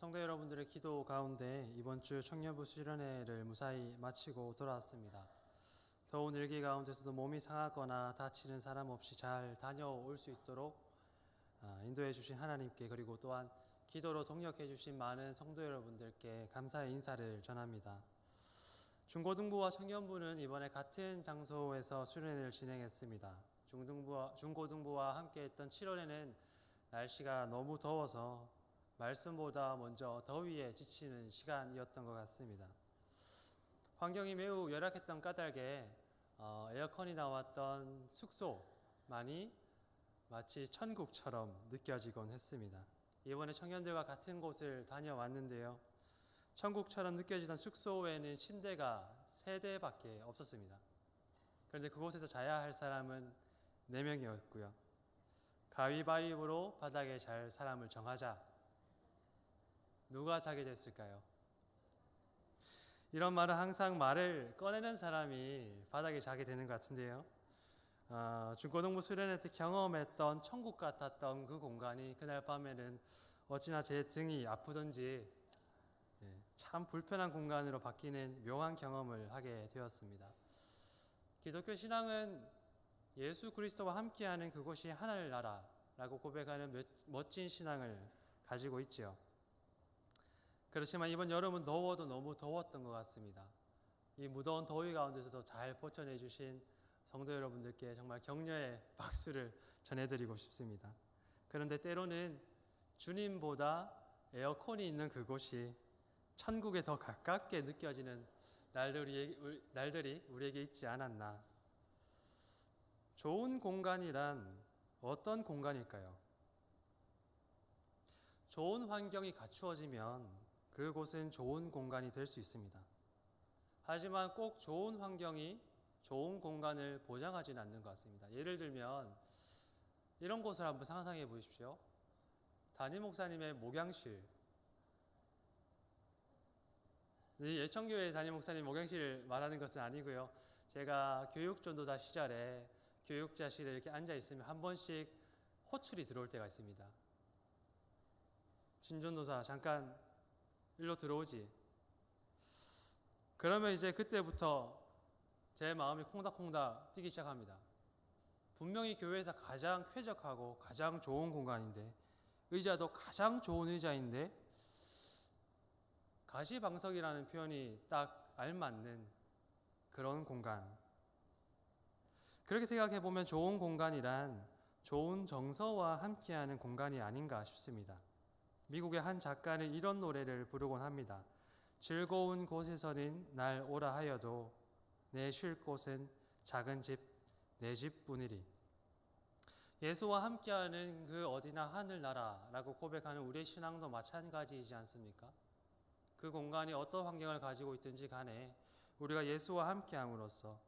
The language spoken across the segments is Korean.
성도 여러분들의 기도 가운데 이번 주 청년부 수련회를 무사히 마치고 돌아왔습니다. 더운 일기 가운데서도 몸이 상하거나 다치는 사람 없이 잘 다녀올 수 있도록 인도해 주신 하나님께, 그리고 또한 기도로 동력해 주신 많은 성도 여러분들께 감사의 인사를 전합니다. 중고등부와 청년부는 이번에 같은 장소에서 수련회를 진행했습니다. 중고등부와 함께 했던 7월에는 날씨가 너무 더워서 말씀보다 먼저 더위에 지치는 시간이었던 것 같습니다. 환경이 매우 열악했던 까닭에 에어컨이 나왔던 숙소만이 마치 천국처럼 느껴지곤 했습니다. 이번에 청년들과 같은 곳을 다녀왔는데요. 천국처럼 느껴지던 숙소에는 침대가 3대밖에 없었습니다. 그런데 그곳에서 자야 할 사람은 4명이었고요. 가위바위보로 바닥에 잘 사람을 정하자. 누가 자게 됐을까요? 이런 말은 항상 말을 꺼내는 사람이 바닥에 자게 되는 것 같은데요. 중고등부 수련회 때 경험했던 천국 같았던 그 공간이 그날 밤에는 어찌나 제 등이 아프던지 참 불편한 공간으로 바뀌는 묘한 경험을 하게 되었습니다. 기독교 신앙은 예수 그리스도와 함께하는 그곳이 하늘나라라고 고백하는 멋진 신앙을 가지고 있지요. 그렇지만 이번 여름은 더워도 너무 더웠던 것 같습니다. 이 무더운 더위 가운데서도 잘 버텨내 주신 성도 여러분들께 정말 격려의 박수를 전해드리고 싶습니다. 그런데 때로는 주님보다 에어컨이 있는 그곳이 천국에 더 가깝게 느껴지는 날들이 우리에게 있지 않았나. 좋은 공간이란 어떤 공간일까요? 좋은 환경이 갖추어지면 그곳은 좋은 공간이 될 수 있습니다. 하지만 꼭 좋은 환경이 좋은 공간을 보장하지는 않는 것 같습니다. 예를 들면 이런 곳을 한번 상상해 보십시오. 담임 목사님의 목양실. 예천교회 담임 목사님 목양실을 말하는 것은 아니고요. 제가 교육전도사 시절에 교육자실에 이렇게 앉아 있으면 한 번씩 호출이 들어올 때가 있습니다. 진전도사 잠깐 일로 들어오지. 그러면 이제 그때부터 제 마음이 콩닥콩닥 뛰기 시작합니다. 분명히 교회에서 가장 쾌적하고 가장 좋은 공간인데, 의자도 가장 좋은 의자인데, 가시방석이라는 표현이 딱 알맞는 그런 공간. 그렇게 생각해 보면 좋은 공간이란 좋은 정서와 함께하는 공간이 아닌가 싶습니다. 미국의 한 작가는 이런 노래를 부르곤 합니다. 즐거운 곳에서는 날 오라 하여도 내 쉴 곳은 작은 집, 내 집뿐이리. 예수와 함께하는 그 어디나 하늘나라라고 고백하는 우리의 신앙도 마찬가지이지 않습니까? 그 공간이 어떤 환경을 가지고 있든지 간에 우리가 예수와 함께함으로써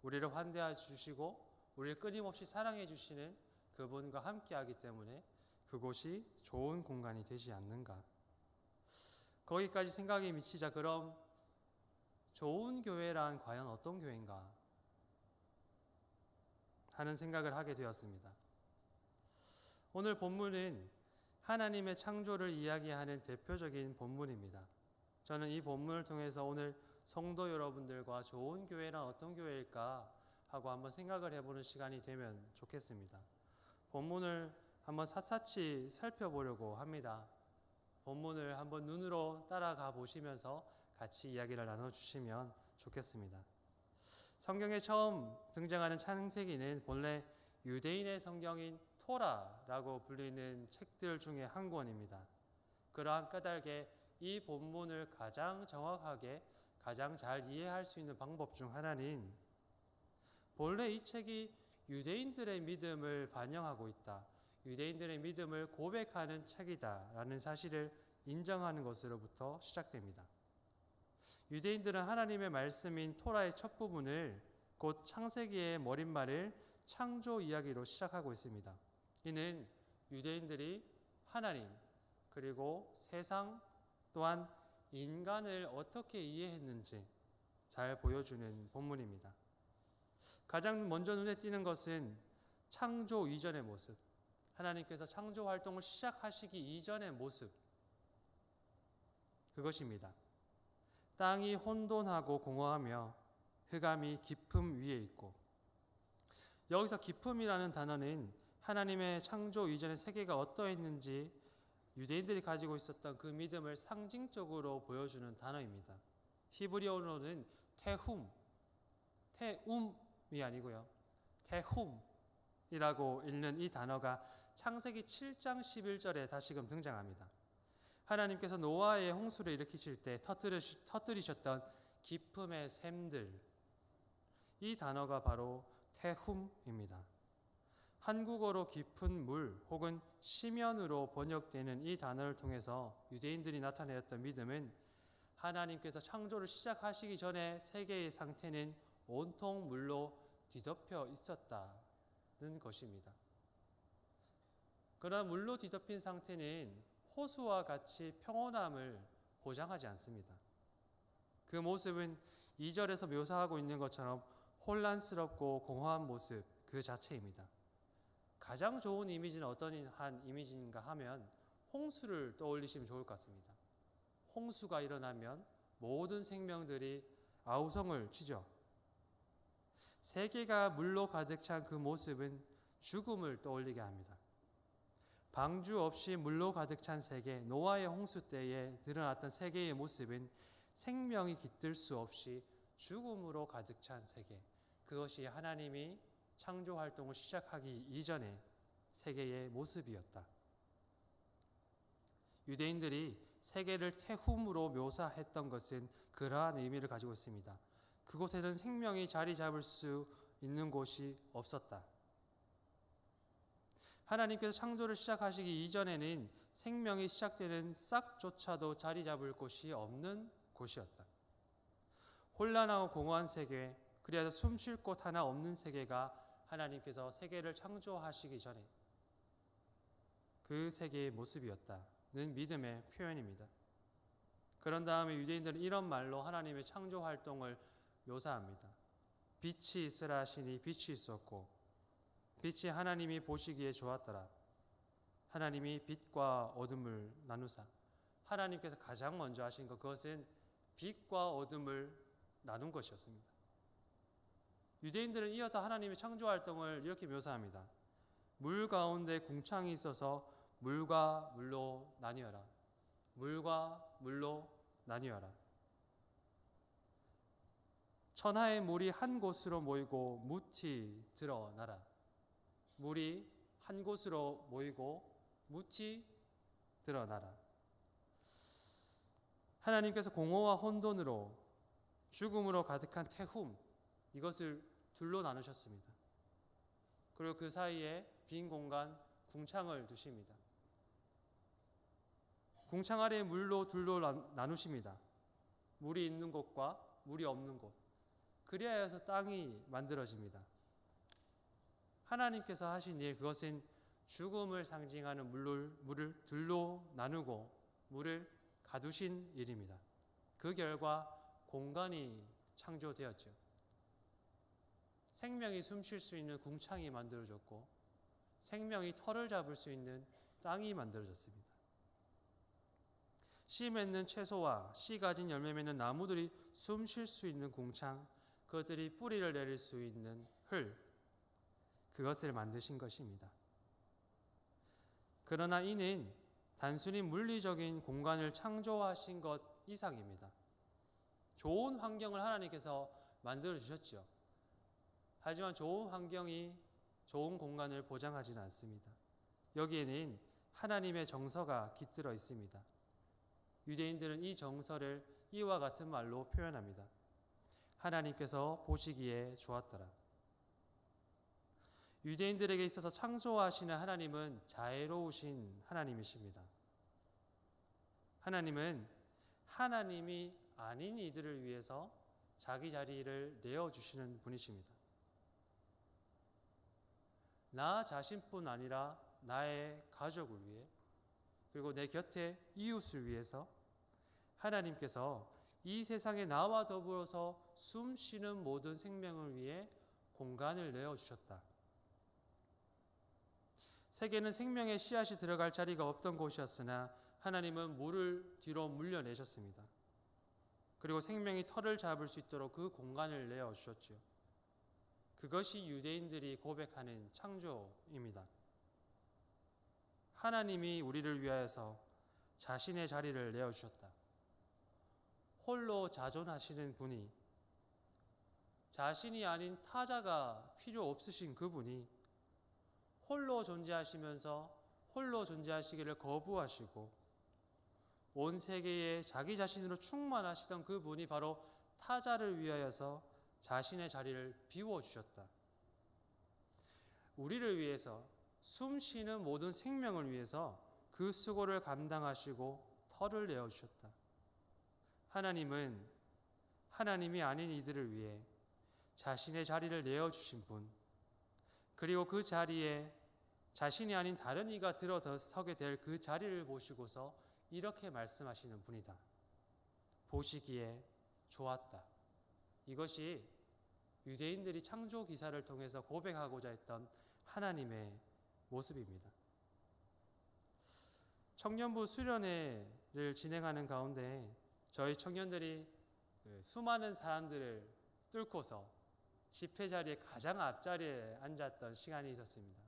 우리를 환대해 주시고 우리를 끊임없이 사랑해 주시는 그분과 함께하기 때문에 그곳이 좋은 공간이 되지 않는가. 거기까지 생각이 미치자 그럼 좋은 교회란 과연 어떤 교회인가 하는 생각을 하게 되었습니다. 오늘 본문은 하나님의 창조를 이야기하는 대표적인 본문입니다. 저는 이 본문을 통해서 오늘 성도 여러분들과 좋은 교회란 어떤 교회일까 하고 한번 생각을 해보는 시간이 되면 좋겠습니다. 본문을 한번 샅샅이 살펴보려고 합니다. 본문을 한번 눈으로 따라가 보시면서 같이 이야기를 나눠주시면 좋겠습니다. 성경에 처음 등장하는 창세기는 본래 유대인의 성경인 토라라고 불리는 책들 중에 한 권입니다. 그러한 까닭에 이 본문을 가장 정확하게 가장 잘 이해할 수 있는 방법 중 하나는 본래 이 책이 유대인들의 믿음을 반영하고 있다. 유대인들의 믿음을 고백하는 책이다라는 사실을 인정하는 것으로부터 시작됩니다. 유대인들은 하나님의 말씀인 토라의 첫 부분을 곧 창세기의 머릿말을 창조 이야기로 시작하고 있습니다. 이는 유대인들이 하나님 그리고 세상 또한 인간을 어떻게 이해했는지 잘 보여주는 본문입니다. 가장 먼저 눈에 띄는 것은 창조 이전의 모습, 하나님께서 창조 활동을 시작하시기 이전의 모습, 그것입니다. 땅이 혼돈하고 공허하며 흑암이 깊음 위에 있고, 여기서 깊음이라는 단어는 하나님의 창조 이전의 세계가 어떠했는지 유대인들이 가지고 있었던 그 믿음을 상징적으로 보여주는 단어입니다. 히브리어로는 태움이 아니고요, 태훔이라고 읽는 이 단어가 창세기 7장 11절에 다시금 등장합니다. 하나님께서 노아의 홍수를 일으키실 때 터뜨리셨던 깊음의 샘들, 이 단어가 바로 태훔입니다. 한국어로 깊은 물 혹은 심연으로 번역되는 이 단어를 통해서 유대인들이 나타내었던 믿음은 하나님께서 창조를 시작하시기 전에 세계의 상태는 온통 물로 뒤덮여 있었다는 것입니다. 그러나 물로 뒤덮인 상태는 호수와 같이 평온함을 보장하지 않습니다. 그 모습은 2절에서 묘사하고 있는 것처럼 혼란스럽고 공허한 모습 그 자체입니다. 가장 좋은 이미지는 어떤 한 이미지인가 하면 홍수를 떠올리시면 좋을 것 같습니다. 홍수가 일어나면 모든 생명들이 아우성을 치죠. 세계가 물로 가득 찬 그 모습은 죽음을 떠올리게 합니다. 방주 없이 물로 가득 찬 세계, 노아의 홍수 때에 드러났던 세계의 모습은 생명이 깃들 수 없이 죽음으로 가득 찬 세계, 그것이 하나님이 창조 활동을 시작하기 이전의 세계의 모습이었다. 유대인들이 세계를 태훔으로 묘사했던 것은 그러한 의미를 가지고 있습니다. 그곳에는 생명이 자리 잡을 수 있는 곳이 없었다. 하나님께서 창조를 시작하시기 이전에는 생명이 시작되는 싹조차도 자리 잡을 곳이 없는 곳이었다. 혼란하고 공허한 세계, 그래서 숨 쉴 곳 하나 없는 세계가 하나님께서 세계를 창조하시기 전에 그 세계의 모습이었다는 믿음의 표현입니다. 그런 다음에 유대인들은 이런 말로 하나님의 창조 활동을 묘사합니다. 빛이 있으라 하시니 빛이 있었고 빛이 하나님이 보시기에 좋았더라. 하나님이 빛과 어둠을 나누사. 하나님께서 가장 먼저 하신 것, 그것은 빛과 어둠을 나눈 것이었습니다. 유대인들은 이어서 하나님의 창조 활동을 이렇게 묘사합니다. 물 가운데 궁창이 있어서 물과 물로 나뉘어라. 물과 물로 나뉘어라. 천하의 물이 한 곳으로 모이고 묻히 드러나라. 물이 한 곳으로 모이고 묻히 드러나라. 하나님께서 공허와 혼돈으로 죽음으로 가득한 태훔, 이것을 둘로 나누셨습니다. 그리고 그 사이에 빈 공간, 궁창을 두십니다. 궁창 아래에 물로 둘로 나누십니다. 물이 있는 곳과 물이 없는 곳. 그리하여 해서 땅이 만들어집니다. 하나님께서 하신 일, 그것은 죽음을 상징하는 물을 둘로 나누고 물을 가두신 일입니다. 그 결과 공간이 창조되었죠. 생명이 숨쉴 수 있는 궁창이 만들어졌고 생명이 털을 잡을 수 있는 땅이 만들어졌습니다. 씨 맺는 채소와 씨 가진 열매 맺는 나무들이 숨쉴 수 있는 궁창, 그것들이 뿌리를 내릴 수 있는 흘, 그것을 만드신 것입니다. 그러나 이는 단순히 물리적인 공간을 창조하신 것 이상입니다. 좋은 환경을 하나님께서 만들어 주셨죠. 하지만 좋은 환경이 좋은 공간을 보장하지는 않습니다. 여기에는 하나님의 정서가 깃들어 있습니다. 유대인들은 이 정서를 이와 같은 말로 표현합니다. 하나님께서 보시기에 좋았더라. 유대인들에게 있어서 창조하시는 하나님은 자애로우신 하나님이십니다. 하나님은 하나님이 아닌 이들을 위해서 자기 자리를 내어주시는 분이십니다. 나 자신뿐 아니라 나의 가족을 위해, 그리고 내 곁에 이웃을 위해서 하나님께서 이 세상에 나와 더불어서 숨 쉬는 모든 생명을 위해 공간을 내어주셨다. 세계는 생명의 씨앗이 들어갈 자리가 없던 곳이었으나 하나님은 물을 뒤로 물려내셨습니다. 그리고 생명이 털을 잡을 수 있도록 그 공간을 내어주셨지요. 그것이 유대인들이 고백하는 창조입니다. 하나님이 우리를 위하여서 자신의 자리를 내어주셨다. 홀로 자존하시는 분이, 자신이 아닌 타자가 필요 없으신 그분이 홀로 존재하시면서 홀로 존재하시기를 거부하시고 온 세계에 자기 자신으로 충만하시던 그분이 바로 타자를 위하여서 자신의 자리를 비워주셨다. 우리를 위해서, 숨 쉬는 모든 생명을 위해서 그 수고를 감당하시고 털을 내어주셨다. 하나님은 하나님이 아닌 이들을 위해 자신의 자리를 내어주신 분, 그리고 그 자리에 자신이 아닌 다른 이가 들어서게 될 그 자리를 보시고서 이렇게 말씀하시는 분이다. 보시기에 좋았다. 이것이 유대인들이 창조 기사를 통해서 고백하고자 했던 하나님의 모습입니다. 청년부 수련회를 진행하는 가운데 저희 청년들이 수많은 사람들을 뚫고서 집회 자리에 가장 앞자리에 앉았던 시간이 있었습니다.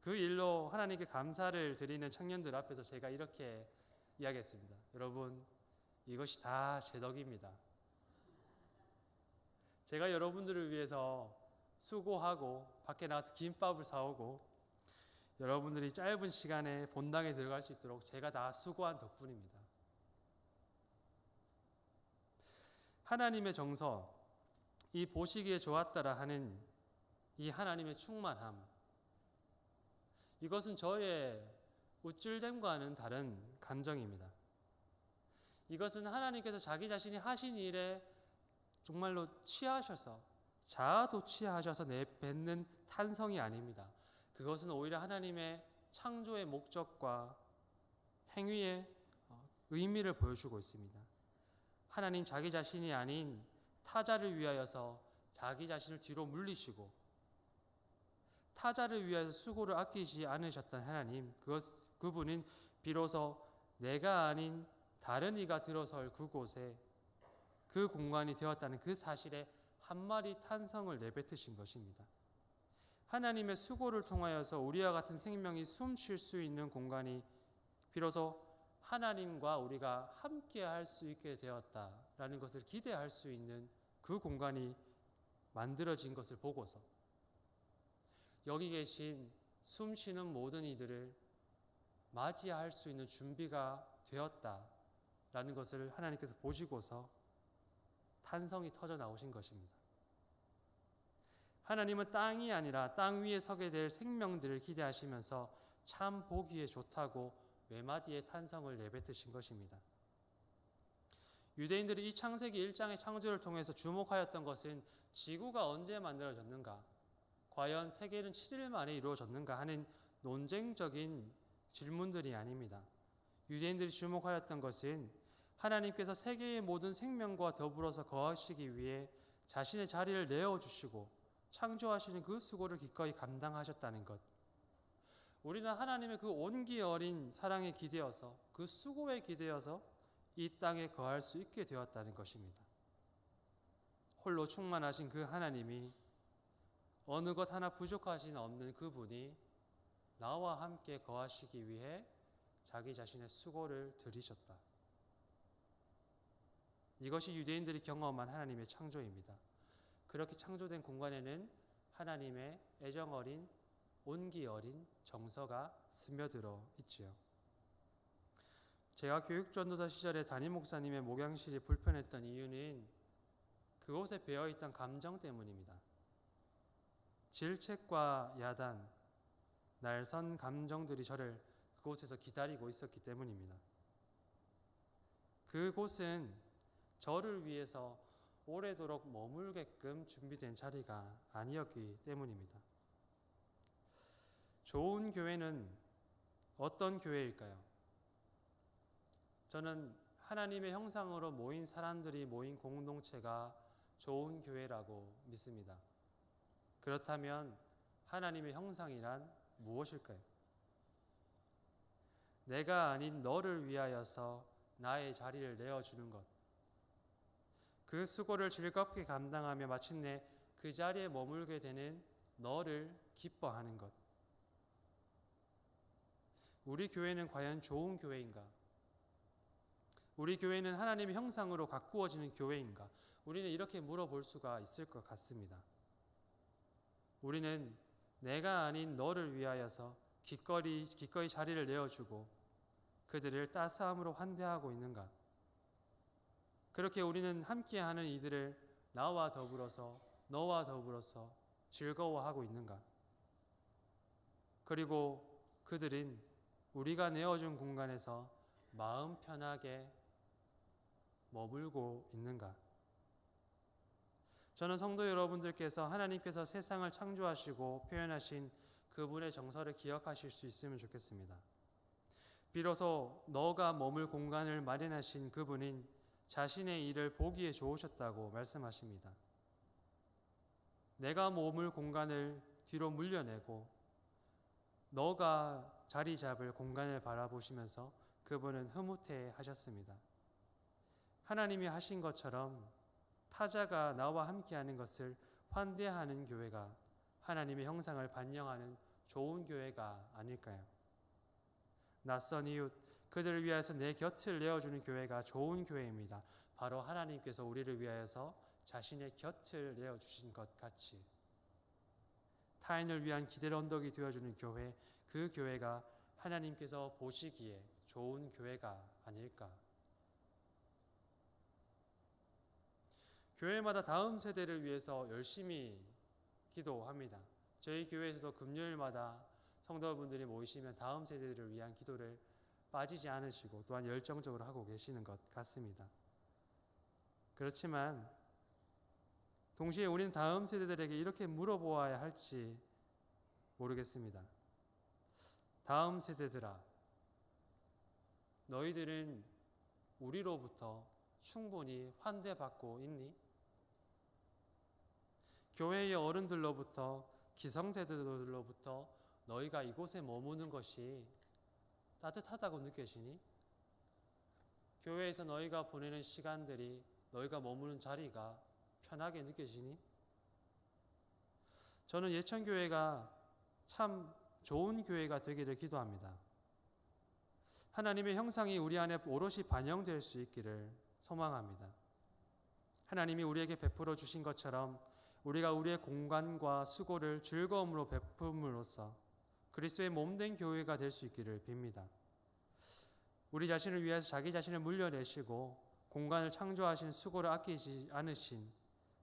그 일로 하나님께 감사를 드리는 청년들 앞에서 제가 이렇게 이야기했습니다. 여러분, 이것이 다 제 덕입니다. 제가 여러분들을 위해서 수고하고 밖에 나가서 김밥을 사오고 여러분들이 짧은 시간에 본당에 들어갈 수 있도록 제가 다 수고한 덕분입니다. 하나님의 정서, 이 보시기에 좋았다라 하는 이 하나님의 충만함, 이것은 저의 우쭐됨과는 다른 감정입니다. 이것은 하나님께서 자기 자신이 하신 일에 정말로 취하셔서 자아도취하셔서 내뱉는 탄성이 아닙니다. 그것은 오히려 하나님의 창조의 목적과 행위의 의미를 보여주고 있습니다. 하나님 자기 자신이 아닌 타자를 위하여서 자기 자신을 뒤로 물리시고 타자를 위하여서 수고를 아끼지 않으셨던 하나님, 그분은 비로소 내가 아닌 다른 이가 들어설 그곳에 그 공간이 되었다는 그 사실에 한마디 탄성을 내뱉으신 것입니다. 하나님의 수고를 통하여서 우리와 같은 생명이 숨 쉴 수 있는 공간이 비로소 하나님과 우리가 함께 할 수 있게 되었다라는 것을 기대할 수 있는 그 공간이 만들어진 것을 보고서 여기 계신 숨 쉬는 모든 이들을 맞이할 수 있는 준비가 되었다라는 것을 하나님께서 보시고서 탄성이 터져 나오신 것입니다. 하나님은 땅이 아니라 땅 위에 서게 될 생명들을 기대하시면서 참 보기에 좋다고 외마디의 탄성을 내뱉으신 것입니다. 유대인들이 이 창세기 1장의 창조를 통해서 주목하였던 것은 지구가 언제 만들어졌는가, 과연 세계는 7일 만에 이루어졌는가 하는 논쟁적인 질문들이 아닙니다. 유대인들이 주목하였던 것은 하나님께서 세계의 모든 생명과 더불어서 거하시기 위해 자신의 자리를 내어주시고 창조하시는 그 수고를 기꺼이 감당하셨다는 것. 우리는 하나님의 그 온기 어린 사랑에 기대어서, 그 수고에 기대어서 이 땅에 거할 수 있게 되었다는 것입니다. 홀로 충만하신 그 하나님이 어느 것 하나 부족하신 없는 그분이 나와 함께 거하시기 위해 자기 자신의 수고를 들이셨다. 이것이 유대인들이 경험한 하나님의 창조입니다. 그렇게 창조된 공간에는 하나님의 애정 어린, 온기 어린 정서가 스며들어 있지요. 제가 교육전도사 시절에 담임 목사님의 목양실이 불편했던 이유는 그곳에 배어있던 감정 때문입니다. 질책과 야단, 날선 감정들이 저를 그곳에서 기다리고 있었기 때문입니다. 그곳은 저를 위해서 오래도록 머물게끔 준비된 자리가 아니었기 때문입니다. 좋은 교회는 어떤 교회일까요? 저는 하나님의 형상으로 모인 사람들이 모인 공동체가 좋은 교회라고 믿습니다. 그렇다면 하나님의 형상이란 무엇일까요? 내가 아닌 너를 위하여서 나의 자리를 내어주는 것. 그 수고를 즐겁게 감당하며 마침내 그 자리에 머물게 되는 너를 기뻐하는 것. 우리 교회는 과연 좋은 교회인가? 우리 교회는 하나님의 형상으로 가꾸어지는 교회인가? 우리는 이렇게 물어볼 수가 있을 것 같습니다. 우리는 내가 아닌 너를 위하여서 기꺼이 자리를 내어주고 그들을 따스함으로 환대하고 있는가? 그렇게 우리는 함께하는 이들을 나와 더불어서 너와 더불어서 즐거워하고 있는가? 그리고 그들은 우리가 내어준 공간에서 마음 편하게 머물고 있는가? 저는 성도 여러분들께서 하나님께서 세상을 창조하시고 표현하신 그분의 정서를 기억하실 수 있으면 좋겠습니다. 비로소 너가 머물 공간을 마련하신 그분인 자신의 일을 보기에 좋으셨다고 말씀하십니다. 내가 머물 공간을 뒤로 물려내고 너가 자리 잡을 공간을 바라보시면서 그분은 흐뭇해 하셨습니다. 하나님이 하신 것처럼 타자가 나와 함께하는 것을 환대하는 교회가 하나님의 형상을 반영하는 좋은 교회가 아닐까요? 낯선 이웃, 그들을 위하여서 내 곁을 내어주는 교회가 좋은 교회입니다. 바로 하나님께서 우리를 위하여서 자신의 곁을 내어주신 것 같이 타인을 위한 기대의 언덕이 되어주는 교회, 그 교회가 하나님께서 보시기에 좋은 교회가 아닐까. 교회마다 다음 세대를 위해서 열심히 기도합니다. 저희 교회에서도 금요일마다 성도분들이 모이시면 다음 세대들을 위한 기도를 빠지지 않으시고 또한 열정적으로 하고 계시는 것 같습니다. 그렇지만 동시에 우리는 다음 세대들에게 이렇게 물어보아야 할지 모르겠습니다. 다음 세대들아, 너희들은 우리로부터 충분히 환대받고 있니? 교회의 어른들로부터 기성세대들로부터 너희가 이곳에 머무는 것이 따뜻하다고 느껴지니? 교회에서 너희가 보내는 시간들이 너희가 머무는 자리가 편하게 느껴지니? 저는 예천교회가 참 좋은 교회가 되기를 기도합니다. 하나님의 형상이 우리 안에 오롯이 반영될 수 있기를 소망합니다. 하나님이 우리에게 베풀어 주신 것처럼 우리가 우리의 공간과 수고를 즐거움으로 베품으로써 그리스도의 몸된 교회가 될 수 있기를 빕니다. 우리 자신을 위해서 자기 자신을 물려내시고 공간을 창조하신 수고를 아끼지 않으신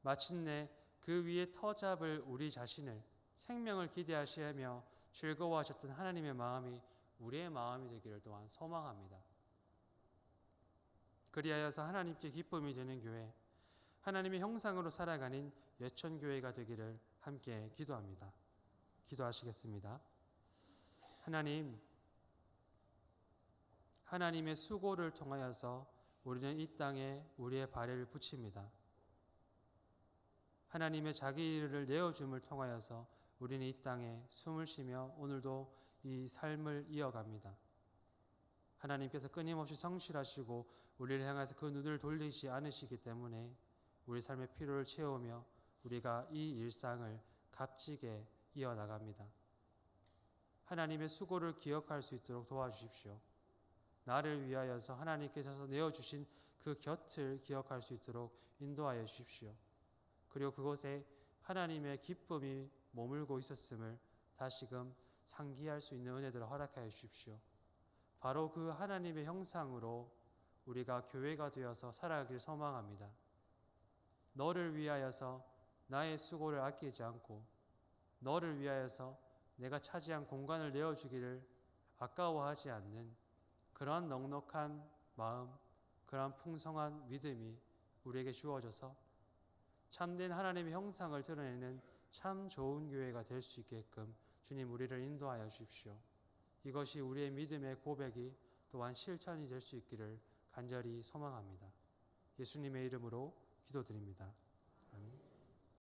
마침내 그 위에 터잡을 우리 자신을 생명을 기대하시며 즐거워하셨던 하나님의 마음이 우리의 마음이 되기를 또한 소망합니다. 그리하여서 하나님께 기쁨이 되는 교회, 하나님의 형상으로 살아가는 예천교회가 되기를 함께 기도합니다. 기도하시겠습니다. 하나님, 하나님의 수고를 통하여서 우리는 이 땅에 우리의 발을 붙입니다. 하나님의 자기 일을 내어줌을 통하여서 우리는 이 땅에 숨을 쉬며 오늘도 이 삶을 이어갑니다. 하나님께서 끊임없이 성실하시고 우리를 향해서 그 눈을 돌리지 않으시기 때문에 우리 삶의 필요를 채우며 우리가 이 일상을 값지게 이어나갑니다. 하나님의 수고를 기억할 수 있도록 도와주십시오. 나를 위하여서 하나님께서 내어주신 그 곁을 기억할 수 있도록 인도하여 주십시오. 그리고 그곳에 하나님의 기쁨이 머물고 있었음을 다시금 상기할 수 있는 은혜들을 허락하여 주십시오. 바로 그 하나님의 형상으로 우리가 교회가 되어서 살아가길 소망합니다. 너를 위하여서 나의 수고를 아끼지 않고 너를 위하여서 내가 차지한 공간을 내어주기를 아까워하지 않는 그러한 넉넉한 마음, 그러한 풍성한 믿음이 우리에게 주어져서 참된 하나님의 형상을 드러내는 참 좋은 교회가 될 수 있게끔 주님 우리를 인도하여 주십시오. 이것이 우리의 믿음의 고백이 또한 실천이 될 수 있기를 간절히 소망합니다. 예수님의 이름으로 기도드립니다.